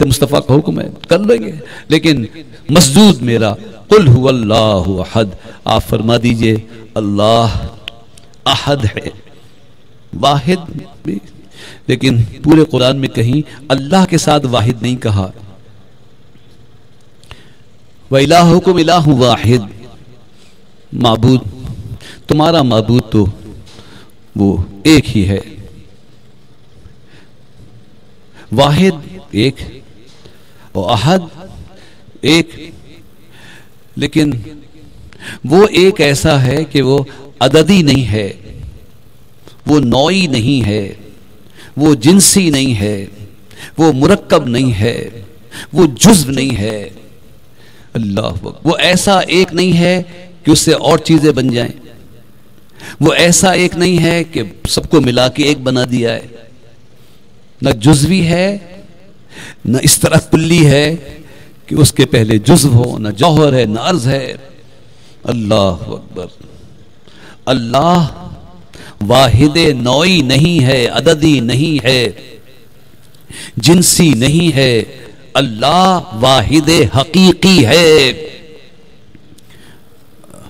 B: مصطفیٰ کا حکم ہے، کر لیں گے، لیکن مسجود میرا قل هو اللہ احد، آپ فرما دیجئے اللہ احد ہے، واحد بھی، لیکن پورے قرآن میں کہیں اللہ کے ساتھ واحد نہیں کہا، وَإِلَٰهُكُمْ إِلَٰهٌ وَاحِدٌ، معبود تمہارا معبود تو وہ ایک ہی ہے، واحد ایک اور احد ایک، لیکن وہ ایک ایسا ہے کہ وہ عددی نہیں ہے، وہ نوعی نہیں ہے، وہ جنسی نہیں ہے، وہ مرکب نہیں ہے، وہ جزو نہیں ہے، اللہ وہ ایسا ایک نہیں ہے کہ اس سے اور چیزیں بن جائیں، وہ ایسا ایک نہیں ہے کہ سب کو ملا کے ایک بنا دیا ہے، نہ جزوی ہے نہ اس طرح کلی ہے کہ اس کے پہلے جزو ہو، نہ جوہر ہے نہ عرض ہے، اللہ اکبر، اللہ واحد نوعی نہیں ہے، عددی نہیں ہے، جنسی نہیں ہے، اللہ واحد حقیقی ہے،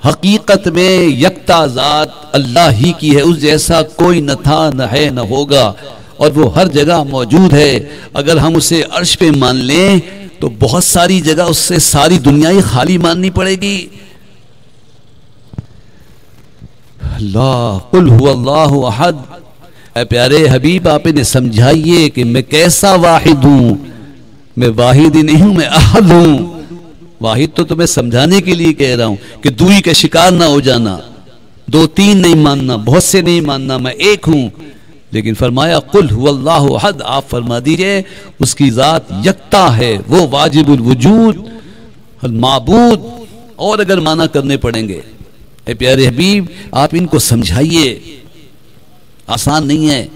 B: حقیقت میں یکتا ذات اللہ ہی کی ہے، اس جیسا کوئی نہ تھا نہ ہے نہ ہوگا، اور وہ ہر جگہ موجود ہے۔ اگر ہم اسے عرش پہ مان لیں تو بہت ساری جگہ اس سے ساری دنیا ہی خالی ماننی پڑے گی۔ اللہ قل هو اللہ احد، اے پیارے حبیب آپ انہیں سمجھائیے کہ میں کیسا واحد ہوں، میں واحد ہی نہیں ہوں، میں احد ہوں۔ واحد تو تمہیں سمجھانے کے لیے کہہ رہا ہوں کہ دوئی کا شکار نہ ہو جانا، دو تین نہیں ماننا، بہت سے نہیں ماننا، میں ایک ہوں۔ لیکن فرمایا قل هو اللہ احد، آپ فرما دیجئے اس کی ذات یکتا ہے، وہ واجب الوجود المعبود، اور اگر معنی کرنے پڑیں گے اے پیارے حبیب آپ ان کو سمجھائیے، آسان نہیں ہے۔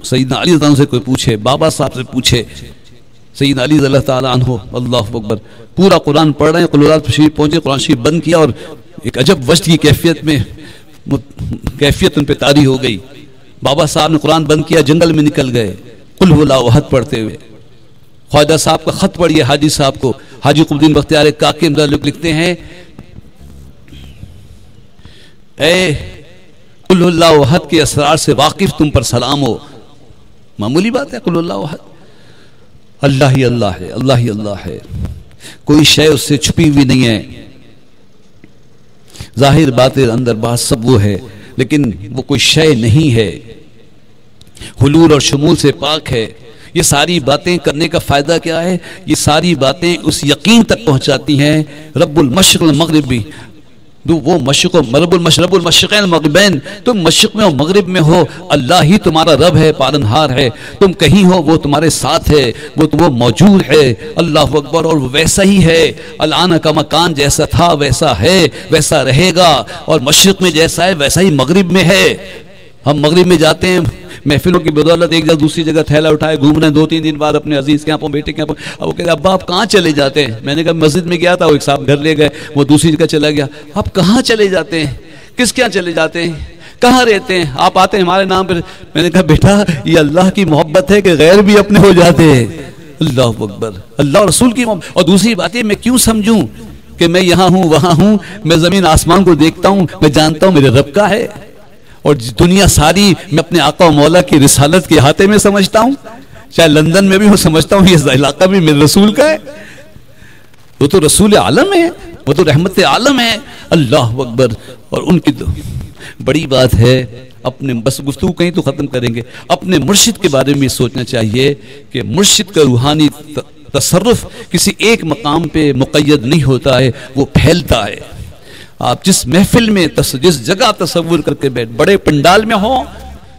B: سیدنا علی رضی اللہ عنہ سے کوئی پوچھے، بابا صاحب سے پوچھے، سیدنا علی رضی اللہ تعالیٰ عنہ اللہ اکبر پورا قرآن پڑھ رہے ہیں، قل اعوذ شریف پہنچے، قرآن شریف بند کیا اور ایک عجب وجد کی کیفیت ان پہ طاری ہو گئی۔ بابا صاحب نے قرآن بند کیا، جنگل میں نکل گئے قل هو اللہ احد پڑھتے ہوئے۔ خواجہ صاحب کا خط پڑھیے حاجی صاحب کو، حاجی قطب الدین بختیار کاکی لکھتے ہیں، اے قل اللہ احد کے اسرار سے واقف تم پر سلام ہو۔ معمولی بات ہے، قل اللہ احد، اللہ ہی اللہ ہے، اللہ ہی اللہ ہے، کوئی شے اس سے چھپی ہوئی نہیں ہے، ظاہر باطن اندر باہر سب وہ ہے، لیکن وہ کوئی شے نہیں ہے، حلول اور شمول سے پاک ہے۔ یہ ساری باتیں کرنے کا فائدہ کیا ہے؟ یہ ساری باتیں اس یقین تک پہنچاتی ہیں رب المشرق والمغرب بھی، وہ مشرق رب المشرقین المغربین، تم مشرق میں ہو مغرب میں ہو، اللہ ہی تمہارا رب ہے، پالنہار ہے، تم کہیں ہو وہ تمہارے ساتھ ہے، وہ موجود ہے، اللہ اکبر، اور وہ ویسا ہی ہے، الآن کا مکان جیسا تھا ویسا ہے، ویسا رہے گا، اور مشرق میں جیسا ہے ویسا ہی مغرب میں ہے۔ ہم مغرب میں جاتے ہیں محفلوں کی بدولت، ایک جگہ دوسری جگہ تھیلا اٹھائے گھوم رہے ہیں، 2-3 دن بعد اپنے عزیز کے یہاں پر، بیٹے کے یہاں پر، اب وہ کہتے ہیں ابا آپ کہاں چلے جاتے ہیں؟ میں نے کہا مسجد میں گیا تھا، وہ ایک صاحب گھر لے گئے، وہ دوسری جگہ چلا گیا۔ آپ کہاں چلے جاتے ہیں؟ کس کے یہاں چلے جاتے ہیں؟ کہاں رہتے ہیں؟ آپ آتے ہیں ہمارے نام پر۔ میں نے کہا بیٹا یہ اللہ کی محبت ہے کہ غیر بھی اپنے ہو جاتے ہیں۔ اللہ اکبر، اللہ رسول کی محبت۔ اور دوسری بات یہ، میں کیوں سمجھوں کہ میں یہاں ہوں وہاں ہوں، میں زمین آسمان کو دیکھتا ہوں، میں جانتا ہوں میرے رب کا ہے، اور دنیا ساری میں اپنے آقا و مولا کی رسالت کے احاطے میں سمجھتا ہوں، چاہے لندن میں بھی میں سمجھتا ہوں یہ علاقہ بھی میرے رسول کا ہے، وہ تو رسول عالم ہے، وہ تو رحمت عالم ہے، اللہ اکبر۔ اور ان کی تو بڑی بات ہے اپنے بس گفتگو کہیں تو ختم کریں گے، اپنے مرشد کے بارے میں سوچنا چاہیے کہ مرشد کا روحانی تصرف کسی ایک مقام پہ مقید نہیں ہوتا ہے، وہ پھیلتا ہے۔ آپ جس محفل میں جس جگہ تصور کر کے بیٹھ، بڑے پنڈال میں ہوں،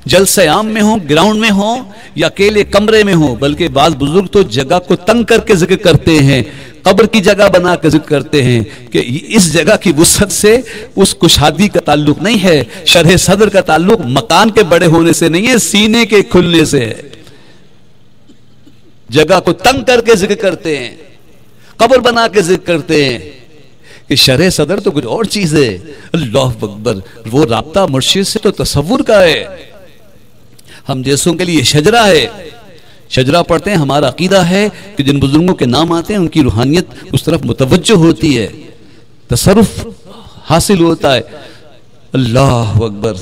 B: جلسہ عام میں ہوں، گراؤنڈ میں ہوں یا اکیلے کمرے میں ہوں، بلکہ بعض بزرگ تو جگہ کو تنگ کر کے ذکر کرتے ہیں، قبر کی جگہ بنا کے ذکر کرتے ہیں کہ اس جگہ کی وسعت سے اس کشادگی کا تعلق نہیں ہے، شرح صدر کا تعلق مکان کے بڑے ہونے سے نہیں ہے، سینے کے کھلنے سے ہے۔ جگہ کو تنگ کر کے ذکر کرتے ہیں، قبر بنا کے ذکر کرتے ہیں کہ شرح صدر تو کچھ اور چیز ہے۔ اللہ اکبر، وہ رابطہ مرشد سے تو تصور کا ہے، ہم جیسوں کے لیے شجرہ ہے، شجرہ پڑھتے ہیں، ہمارا عقیدہ ہے کہ جن بزرگوں کے نام آتے ہیں ان کی روحانیت اس طرف متوجہ ہوتی ہے، تصرف حاصل ہوتا ہے۔ اللہ اکبر،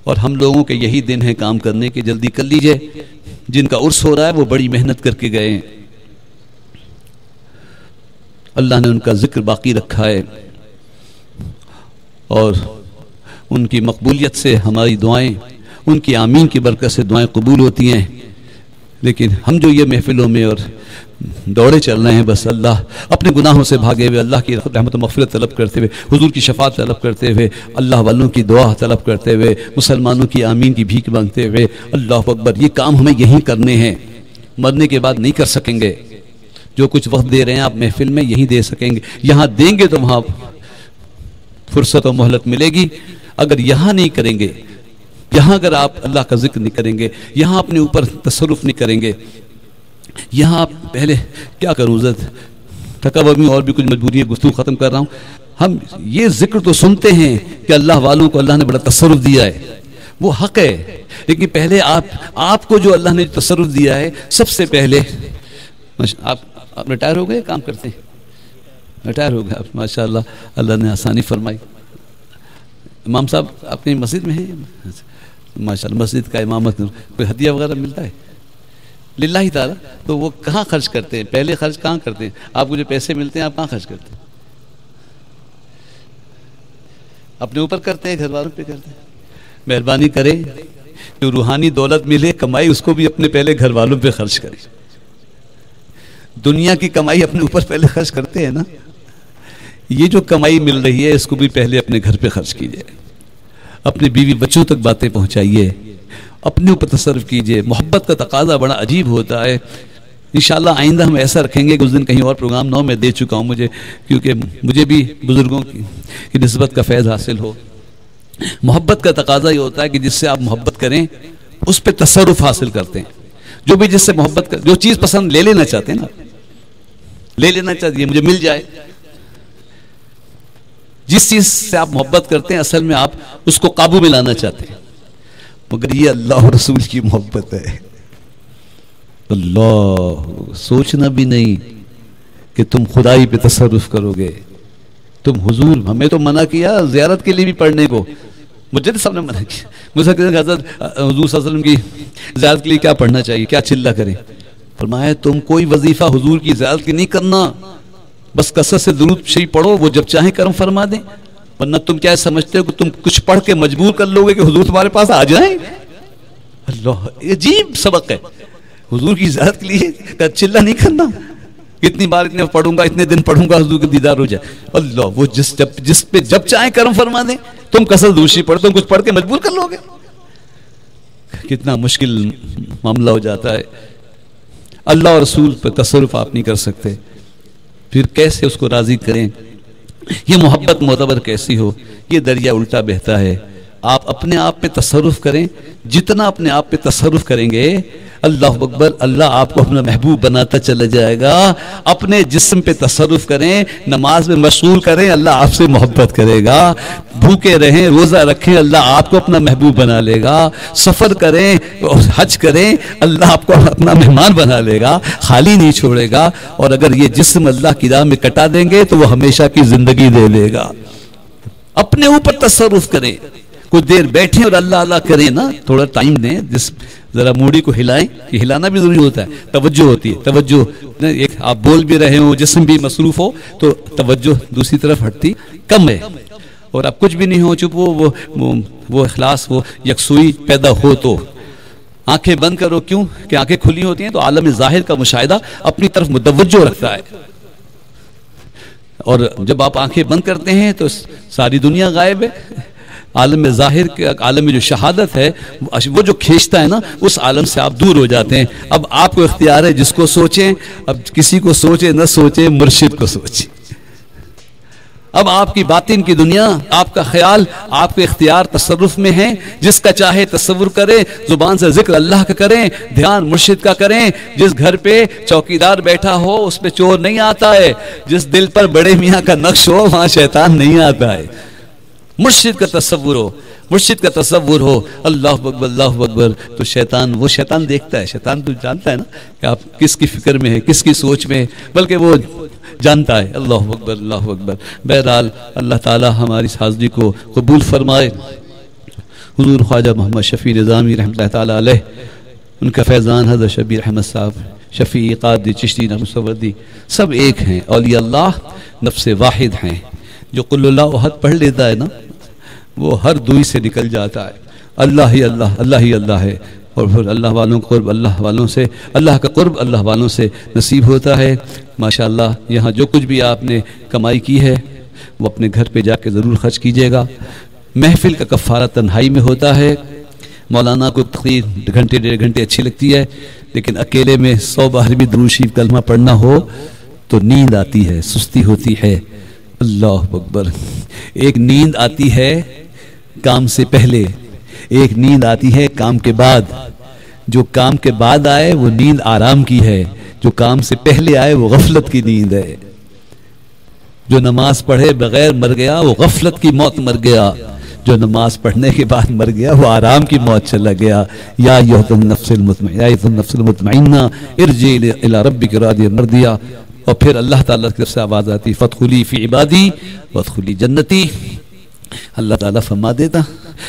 B: اور ہم لوگوں کے یہی دن ہے کام کرنے کے، جلدی کر لیجئے۔ جن کا عرس ہو رہا ہے وہ بڑی محنت کر کے گئے ہیں، اللہ نے ان کا ذکر باقی رکھا ہے، اور ان کی مقبولیت سے ہماری دعائیں، ان کی آمین کی برکت سے دعائیں قبول ہوتی ہیں۔ لیکن ہم جو یہ محفلوں میں اور دوڑے چل رہے ہیں، بس اللہ اپنے گناہوں سے بھاگے ہوئے، اللہ کی رحمت و مغفرت طلب کرتے ہوئے، حضور کی شفاعت طلب کرتے ہوئے، اللہ والوں کی دعا طلب کرتے ہوئے، مسلمانوں کی آمین کی بھیک مانگتے ہوئے، اللہ اکبر، یہ کام ہمیں یہی کرنے ہیں، مرنے کے بعد نہیں کر سکیں گے۔ جو کچھ وقت دے رہے ہیں آپ محفل میں، یہی دے سکیں گے، یہاں دیں گے تو وہاں فرصت و مہلت ملے گی۔ اگر یہاں نہیں کریں گے، یہاں اگر آپ اللہ کا ذکر نہیں کریں گے، یہاں اپنے اوپر تصرف نہیں کریں گے، یہاں آپ پہلے کیا کروں، تھکا ہوا بھی اور بھی کچھ مجبوری ہے، گفتگو ختم کر رہا ہوں۔ ہم یہ ذکر تو سنتے ہیں کہ اللہ والوں کو اللہ نے بڑا تصرف دیا ہے، وہ حق ہے، لیکن پہلے آپ کو جو اللہ نے تصرف دیا ہے، سب سے پہلے آپ ریٹائر ہو گئے، کام کرتے ہیں، ریٹائر ہو گئے آپ، ماشاءاللہ، اللہ نے آسانی فرمائی۔ امام صاحب اپنی مسجد میں ہیں، ماشاءاللہ، مسجد کا امامت، کوئی ہدیہ وغیرہ ملتا ہے للہ تعالیٰ، تو وہ کہاں خرچ کرتے ہیں؟ پہلے خرچ کہاں کرتے ہیں؟ آپ کو جو پیسے ملتے ہیں آپ کہاں خرچ کرتے ہیں؟ اپنے اوپر کرتے ہیں، گھر والوں پہ کرتے ہیں؟ مہربانی کریں، جو روحانی دولت ملے، کمائی، اس کو بھی اپنے پہلے گھر والوں پہ خرچ کریں۔ دنیا کی کمائی اپنے اوپر پہلے خرچ کرتے ہیں نا، یہ جو کمائی مل رہی ہے اس کو بھی پہلے اپنے گھر پہ خرچ کیجئے، اپنے بیوی بچوں تک باتیں پہنچائیے، اپنے اوپر تصرف کیجئے۔ محبت کا تقاضا بڑا عجیب ہوتا ہے، انشاءاللہ آئندہ ہم ایسا رکھیں گے کہ اس دن کہیں اور پروگرام نہ ہو، میں دے چکا ہوں مجھے، کیونکہ مجھے بھی بزرگوں کی نسبت کا فیض حاصل ہو۔ محبت کا تقاضا یہ ہوتا ہے کہ جس سے آپ محبت کریں اس پہ تصرف حاصل کرتے ہیں، جو بھی جس سے محبت کر، جو چیز پسند لے لینا چاہتے ہیں نا، لے لینا چاہیے، مجھے مل جائے۔ جس چیز سے آپ محبت کرتے ہیں اصل میں آپ اس کو قابو میں لانا چاہتے ہیں، مگر یہ اللہ اور رسول کی محبت ہے۔ اللہ، سوچنا بھی نہیں کہ تم خدائی پہ تصرف کرو گے، تم حضور، ہمیں تو منع کیا زیارت کے لیے بھی پڑھنے کو، مجھے سب نے منع کیا، مجھے کہتے ہیں حضرت حضور صلی اللہ علیہ وسلم کی زیارت کے لیے کیا پڑھنا چاہیے، کیا چلہ کریں؟ فرمایا تم کوئی وظیفہ حضور کی زیارت کی نہیں کرنا، بس کثرت سے درود شریف پڑھو، وہ جب چاہیں کرم فرما دیں، ورنہ تم کیا سمجھتے ہو کہ تم کچھ پڑھ کے مجبور کر لو گے کہ حضور تمہارے پاس آ جائیں؟ اللہ، عجیب سبق ہے، حضور کی زیارت کے لیے چلہ نہیں کرنا، کتنی بار اتنے پڑھوں گا، اتنے دن پڑھوں گا، حضور کے دیدار ہو جائے۔ اللہ، وہ جس پہ جب چاہیں کرم فرما دیں، تم کثرت درود شریف پڑھتے ہو، کچھ پڑھ کے مجبور کر لو گے، کتنا مشکل معاملہ ہو جاتا ہے۔ اللہ اور رسول پہ تصرف آپ نہیں کر سکتے، پھر کیسے اس کو راضی کریں؟ یہ محبت معتبر کیسی ہو؟ یہ دریا الٹا بہتا ہے۔ آپ اپنے آپ پہ تصرف کریں، جتنا اپنے آپ پہ تصرف کریں گے، اللہ اکبر، اللہ آپ کو اپنا محبوب بناتا چلا جائے گا۔ اپنے جسم پہ تصرف کریں، نماز میں مشغول کریں، اللہ آپ سے محبت کرے گا۔ بھوکے رہیں، روزہ رکھیں، اللہ آپ کو اپنا محبوب بنا لے گا۔ سفر کریں، حج کریں، اللہ آپ کو اپنا مہمان بنا لے گا، خالی نہیں چھوڑے گا۔ اور اگر یہ جسم اللہ کی راہ میں کٹا دیں گے تو وہ ہمیشہ کی زندگی دے لے گا۔ اپنے اوپر تصرف کریں، کچھ دیر بیٹھیں اور اللہ اللہ کریں نا، تھوڑا ٹائم دیں، ذرا موڑی کو ہلائیں، کہ ہلانا بھی ضروری ہوتا ہے، توجہ ہوتی ہے، توجہ ایک آپ بول بھی رہے ہو، جسم بھی مصروف ہو تو توجہ دوسری طرف ہٹتی کم ہے۔ اور اب کچھ بھی نہیں ہو چپ وہ اخلاص وہ یکسوئی پیدا ہو تو آنکھیں بند کرو. کیوں کہ آنکھیں کھلی ہوتی ہیں تو عالم ظاہر کا مشاہدہ اپنی طرف متوجہ رکھتا ہے, اور جب آپ آنکھیں بند کرتے ہیں تو ساری دنیا غائب ہے. عالم ظاہر کے عالم میں جو شہادت ہے وہ جو کھینچتا ہے نا, اس عالم سے آپ دور ہو جاتے ہیں. اب آپ کو اختیار ہے, جس کو سوچیں, اب کسی کو سوچے نہ سوچے, مرشد کو سوچیں. اب آپ کی باطن کی دنیا, آپ کا خیال, آپ کے اختیار تصرف میں ہے. جس کا چاہے تصور کریں, زبان سے ذکر اللہ کا کریں, دھیان مرشد کا کریں. جس گھر پہ چوکیدار بیٹھا ہو اس پہ چور نہیں آتا ہے, جس دل پر بڑے میاں کا نقش ہو وہاں شیطان نہیں آتا ہے. مرشد کا تصور ہو, مرشد کا تصور ہو, اللہ اکبر اللہ اکبر, تو شیطان, وہ شیطان دیکھتا ہے. شیطان تو جانتا ہے نا کہ آپ کس کی فکر میں ہے, کس کی سوچ میں ہے, بلکہ وہ جانتا ہے. اللہ اکبر اللہ اکبر. بہرحال اللہ تعالی ہماری اس حاضری کو قبول فرمائے. حضور خواجہ محمد شفیع نظامی رحمۃ اللہ تعالی علیہ, ان کا فیضان حضرت شبیر احمد صاحب, شفیع قادری چشتی نقشبندی, سب ایک ہیں. اولیاء اللہ نفس واحد ہیں. جو قل اللہ احد پڑھ لیتا ہے نا, وہ ہر دوئی سے نکل جاتا ہے. اللہ ہی اللہ, اللہ ہی اللہ ہے. اور پھر اللہ والوں کو قرب اللہ والوں سے, اللہ کا قرب اللہ والوں سے نصیب ہوتا ہے. ماشاءاللہ یہاں جو کچھ بھی آپ نے کمائی کی ہے وہ اپنے گھر پہ جا کے ضرور خرچ کیجیے گا. محفل کا کفارہ تنہائی میں ہوتا ہے. مولانا کو تقریر گھنٹے ڈیڑھ گھنٹے اچھی لگتی ہے, لیکن اکیلے میں 100 بار بھی درود شریف کلمہ پڑھنا ہو تو نیند آتی ہے, سستی ہوتی ہے. اللہ اکبر. ایک نیند آتی ہے کام سے پہلے, ایک نیند آتی ہے کام کے بعد. جو کام کے بعد آئے وہ نیند آرام کی ہے, جو کام سے پہلے آئے وہ غفلت کی نیند ہے. جو نماز پڑھے بغیر مر گیا وہ غفلت کی موت مر گیا, جو نماز پڑھنے کے بعد مر گیا وہ آرام کی موت چلا گیا. یا ایھا النفس المطمئنہ ارجعی الی ربک راضیہ مرضیہ. اور پھر اللہ تعالیٰ کی طرف سے آواز آتی, فادخلی فی عبادی وادخلی جنتی. اللہ تعالیٰ فرما دیتا,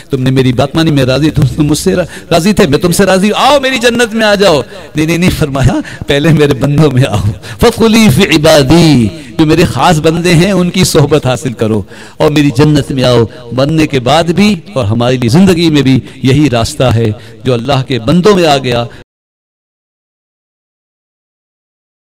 B: تم نے میری بات مانی, میں راضی, تم مجھ سے راضی تھے, میں تم سے راضی, آؤ میری جنت میں آ جاؤ. نہیں فرمایا, پہلے میرے بندوں میں آؤ. فادخلی فی عبادی, جو میرے خاص بندے ہیں ان کی صحبت حاصل کرو اور میری جنت میں آؤ. بننے کے بعد بھی اور ہماری زندگی میں بھی یہی راستہ ہے. جو اللہ کے بندوں میں آ گیا